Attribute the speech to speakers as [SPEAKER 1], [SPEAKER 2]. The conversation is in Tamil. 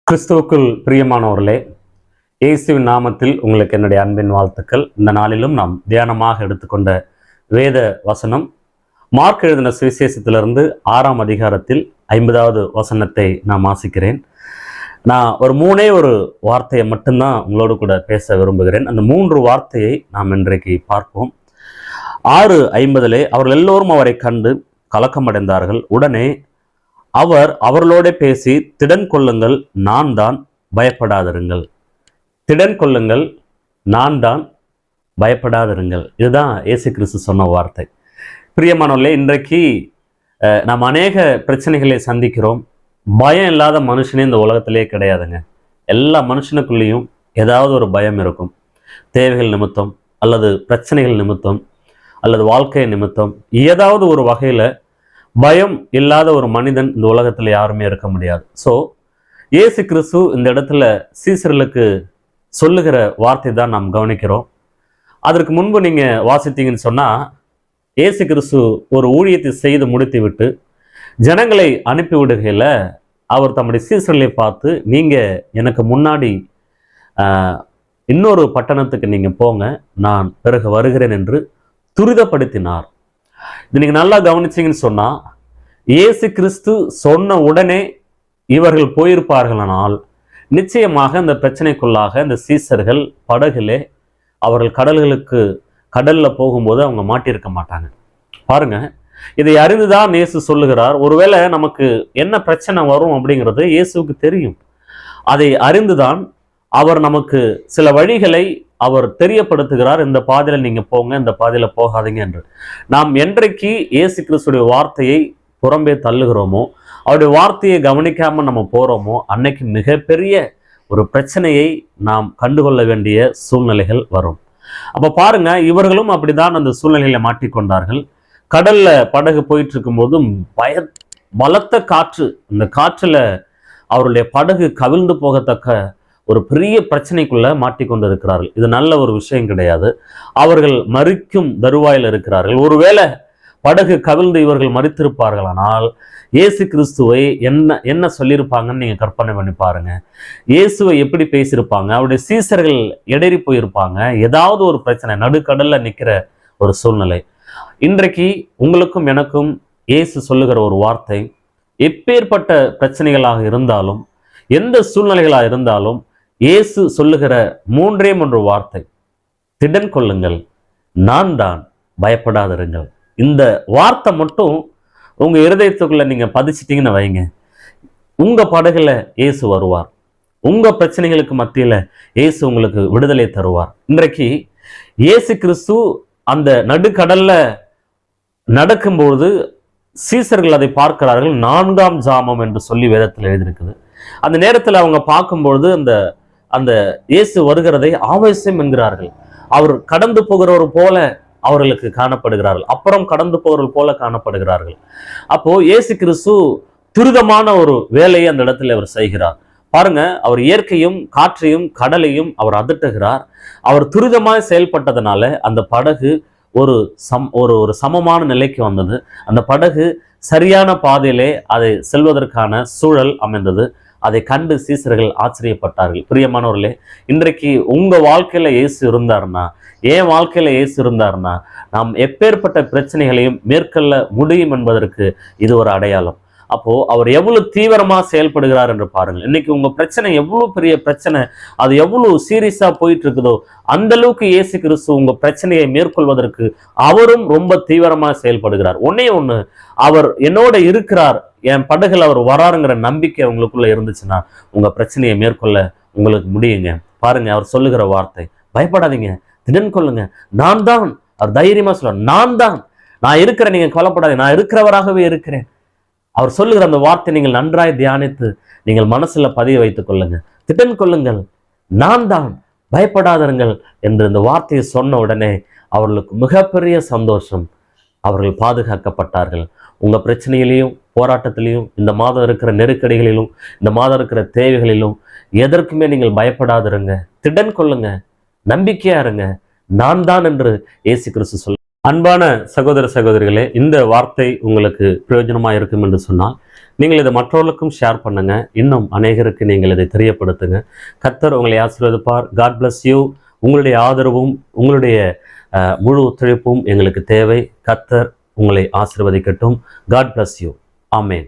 [SPEAKER 1] கிறிஸ்துவுக்குள் பிரியமானவர்களே, இயேசுவின் நாமத்தில் உங்களுக்கு என்னுடைய அன்பின் வாழ்த்துக்கள். இந்த நாளிலும் நாம் தியானமாக எடுத்துக்கொண்ட வேத வசனம் மார்க் எழுதின சுவிசேஷத்திலிருந்து 6ஆம் அதிகாரத்தில் 50வது வசனத்தை நான் வாசிக்கிறேன். நான் ஒரு வார்த்தையை மட்டும்தான் உங்களோடு கூட பேச விரும்புகிறேன். அந்த 3 வார்த்தையை நாம் இன்றைக்கு பார்ப்போம். 6:50 அவர்கள் எல்லோரும் அவரை கண்டு கலக்கமடைந்தார்கள். உடனே அவர் அவர்களோட பேசி, திடன் கொள்ளுங்கள், நான் தான், பயப்படாதிருங்கள். திடன் கொள்ளுங்கள், நான் தான், பயப்படாதிருங்கள். இதுதான் இயேசு கிறிஸ்து சொன்ன வார்த்தை. பிரியமானவர்களே, இன்றைக்கு நாம் அநேக பிரச்சனைகளை சந்திக்கிறோம். பயம் இல்லாத மனுஷனே இந்த உலகத்திலே கிடையாதுங்க. எல்லா மனுஷனுக்குள்ளேயும் ஏதாவது ஒரு பயம் இருக்கும். தேவைகள் நிமித்தம், அல்லது பிரச்சனைகள் நிமித்தம், அல்லது வாழ்க்கை நிமித்தம், ஏதாவது ஒரு வகையில் பயம் இல்லாத ஒரு மனிதன் இந்த உலகத்தில் யாருமே இருக்க முடியாது. ஸோ இயேசு கிறிஸ்து இந்த இடத்துல சீசர்களுக்கு சொல்லுகிற வார்த்தை தான் நாம் கவனிக்கிறோம். அதற்கு முன்பு நீங்கள் வாசித்தீங்கன்னு சொன்னால், இயேசு கிறிஸ்து ஒரு ஊழியத்தை செய்து முடித்து விட்டு ஜனங்களை அனுப்பிவிடுகையில் அவர் தம்முடைய சீசர்களை பார்த்து, நீங்கள் எனக்கு முன்னாடி இன்னொரு பட்டணத்துக்கு நீங்கள் போங்க, நான் பிறகு வருகிறேன் என்று துரிதப்படுத்தினார். இது நீங்கள் நல்லா கவனிச்சிங்கன்னு சொன்னால், இயேசு கிறிஸ்து சொன்ன உடனே இவர்கள் போயிருப்பார்களானால் நிச்சயமாக இந்த பிரச்சனைக்குள்ளாக இந்த சீசர்கள் படகுலே அவர்கள் கடலில் போகும்போது அவங்க மாட்டியிருக்க மாட்டாங்க. பாருங்க, இதை அறிந்துதான் இயேசு சொல்லுகிறார். ஒருவேளை நமக்கு என்ன பிரச்சனை வரும் அப்படிங்கிறது இயேசுவுக்கு தெரியும். அதை அறிந்துதான் அவர் நமக்கு சில வழிகளை அவர் தெரியப்படுத்துகிறார். இந்த பாதையில நீங்க போங்க, இந்த பாதையில போகாதீங்க என்று. நாம் என்றைக்கு இயேசு கிறிஸ்துடைய வார்த்தையை புறம்பே தள்ளுகிறோமோ, அவருடைய வார்த்தையை கவனிக்காம நம்ம போறோமோ, அன்னைக்கு மிகப்பெரிய ஒரு பிரச்சனையை நாம் கண்டுகொள்ள வேண்டிய சூழ்நிலைகள் வரும். அப்ப பாருங்க, இவர்களும் அப்படிதான் அந்த சூழ்நிலையில மாட்டிக்கொண்டார்கள். கடல்ல படகு போயிட்டு இருக்கும் போதும் பலத்த காற்று, அந்த காற்றுல அவருடைய படகு கவிழ்ந்து போகத்தக்க ஒரு பெரிய பிரச்சனைக்குள்ள மாட்டிக்கொண்டு இருக்கிறார்கள். இது நல்ல ஒரு விஷயம் கிடையாது. அவர்கள் மரிக்கும் தருவாயில் இருக்கிறார்கள். ஒருவேளை படகு கவிழ்ந்து இவர்கள் மரித்திருப்பார்களானால் இயேசு கிறிஸ்துவை என்ன சொல்லியிருப்பாங்கன்னு நீங்க கற்பனை பண்ணி பாருங்க. இயேசுவை எப்படி பேசியிருப்பாங்க? அவருடைய சீசர்கள் இடறி போயிருப்பாங்க. ஏதாவது ஒரு பிரச்சனை, நடுக்கடல்ல நிற்கிற ஒரு சூழ்நிலை. இன்றைக்கு உங்களுக்கும் எனக்கும் இயேசு சொல்லுகிற ஒரு வார்த்தை, எப்பேற்பட்ட பிரச்சனைகளாக இருந்தாலும், எந்த சூழ்நிலைகளாக இருந்தாலும், இயேசு சொல்லுகிற 3 வார்த்தை, திடன் கொள்ளுங்கள், நான் தான், பயப்படாதிருங்கள். இந்த வார்த்தை மட்டும் உங்க இருதயத்துக்குள்ள நீங்க பதிச்சிட்டீங்கன்னு வைங்க, உங்க படகுல இயேசு வருவார். உங்க பிரச்சனைகளுக்கு மத்தியில இயேசு உங்களுக்கு விடுதலை தருவார். இன்றைக்கு இயேசு கிறிஸ்து அந்த நடுக்கடல்ல நடக்கும்போது சீசர்கள் அதை பார்க்கிறார்கள். 4ஆம் ஜாமம் என்று சொல்லி வேதத்தில் எழுதியிருக்குது. அந்த நேரத்தில் அவங்க பார்க்கும்பொழுது அந்த இயேசு வருகிறதை ஆவேசம் என்கிறார்கள். அவர் கடந்து போகிறவர் போல அவர்களுக்கு காணப்படுகிறார்கள். அப்புறம் கடந்து போகிறவர்கள் போல காணப்படுகிறார்கள். அப்போ இயேசு கிறிஸ்து துரிதமான ஒரு வேலையை அந்த இடத்துல அவர் செய்கிறார். பாருங்க, அவர் இயற்கையும் காற்றையும் கடலையும் அவர் அதட்டுகிறார். அவர் துரிதமாக செயல்பட்டதுனால அந்த படகு ஒரு சமமான நிலைக்கு வந்தது. அந்த படகு சரியான பாதையிலே அதை செல்வதற்கான சூழல் அமைந்தது. அதை கண்டு சீசர்கள் ஆச்சரியப்பட்டார்கள். பிரியமானவர்களே, இன்றைக்கு உங்க வாழ்க்கையில இயேசு இருந்தாருன்னா, என் வாழ்க்கையில இயேசு இருந்தாருன்னா, நாம் எப்பேற்பட்ட பிரச்சனைகளையும் மேற்கொள்ள முடியும் என்பதற்கு இது ஒரு அடையாளம். அப்போ அவர் எவ்வளவு தீவிரமா செயல்படுகிறார் என்று பாருங்கள். இன்னைக்கு உங்க பிரச்சனை எவ்வளவு பெரிய பிரச்சனை, அது எவ்வளவு சீரியஸா போயிட்டு இருக்குதோ, அந்த அளவுக்கு இயேசு கிறிஸ்து உங்க பிரச்சனையை மேற்கொள்வதற்கு அவரும் ரொம்ப தீவிரமா செயல்படுகிறார். ஒண்ணு அவர் என்னோட இருக்கிறார், என் படகுல அவர் வராருங்கிற நம்பிக்கை உங்களுக்குள்ள இருந்துச்சுன்னா உங்க பிரச்சனையை மேற்கொள்ள உங்களுக்கு முடியுங்க. பாருங்க, அவர் சொல்லுகிற வார்த்தை, பயப்படாதீங்க, திடன் கொள்ளுங்க, நான் தான். அவர் தைரியமா சொல்ல, நான் இருக்கிறேன், நீங்க கவலைப்படாதீங்க, நான் இருக்கிறவராகவே இருக்கிறேன். அவர் சொல்லுகிற அந்த வார்த்தை நீங்கள் நன்றாய் தியானித்து நீங்கள் மனசுல பதிய வைத்துக் கொள்ளுங்க. திடன் கொள்ளுங்கள், நான் தான், பயப்படாதீர்கள் என்று இந்த வார்த்தையை சொன்ன உடனே அவர்களுக்கு மிகப்பெரிய சந்தோஷம். அவர்கள் பாதுகாக்கப்பட்டார்கள். உங்க பிரச்சனையிலையும் போராட்டத்திலையும், இந்த மாதம் இருக்கிற நெருக்கடிகளிலும், இந்த மாதம் இருக்கிற தேவைகளிலும் எதற்குமே நீங்கள் பயப்படாதிருங்க. திடன் கொள்ளுங்க, நம்பிக்கையா இருங்க, நான் தான் என்று இயேசு கிறிஸ்து சொல்ல அன்பான சகோதர சகோதரிகளே, இந்த வார்த்தை உங்களுக்கு பிரயோஜனமாக இருக்கும் என்று சொன்னால் நீங்கள் இதை மற்றவர்களுக்கும் ஷேர் பண்ணுங்க. இன்னும் அநேகருக்கு நீங்கள் இதை தெரியப்படுத்துங்க. கர்த்தர் உங்களை ஆசீர்வதிப்பார். God bless you. உங்களுடைய ஆதரவும் உங்களுடைய முழு ஒத்துழைப்பும் எங்களுக்கு தேவை. கர்த்தர் உங்களை ஆசீர்வதிக்கட்டும். God bless you. ஆமேன்.